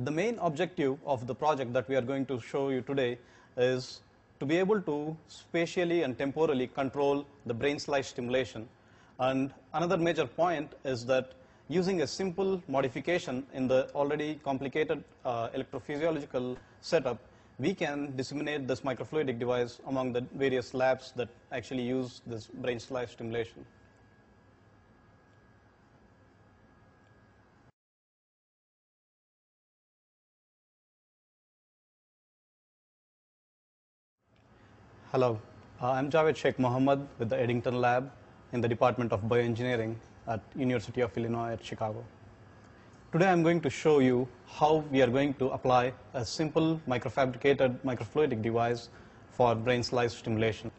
The main objective of the project that we are going to show you today is to be able to spatially and temporally control the brain slice stimulation. And another major point is that using a simple modification in the already complicated electrophysiological setup, we can disseminate this microfluidic device among the various labs that actually use this brain slice stimulation. Hello, I'm Javeed Shaikh Mohammed with the Eddington lab in the Department of Bioengineering at University of Illinois at Chicago. Today I'm going to show you how we are going to apply a simple microfabricated microfluidic device for brain slice stimulation.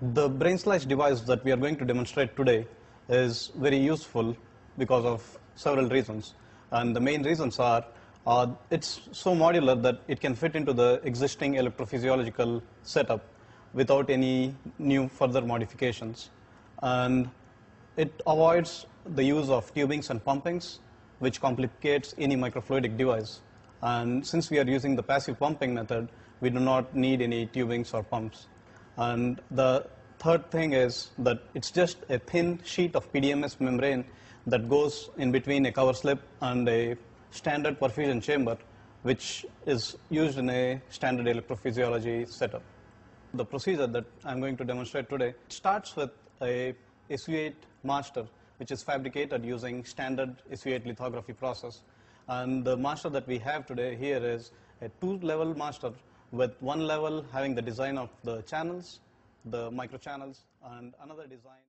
The brain slice device that we are going to demonstrate today is very useful because of several reasons. And the main reasons are it's so modular that it can fit into the existing electrophysiological setup without any new further modifications. And it avoids the use of tubings and pumpings, which complicates any microfluidic device. And since we are using the passive pumping method, we do not need any tubings or pumps. And the third thing is that it's just a thin sheet of PDMS membrane that goes in between a cover slip and a standard perfusion chamber, which is used in a standard electrophysiology setup. The procedure that I'm going to demonstrate today starts with a SU8 master, which is fabricated using standard SU8 lithography process. And the master that we have today here is a two-level master with one level having the design of the channels, the microchannels, and another design.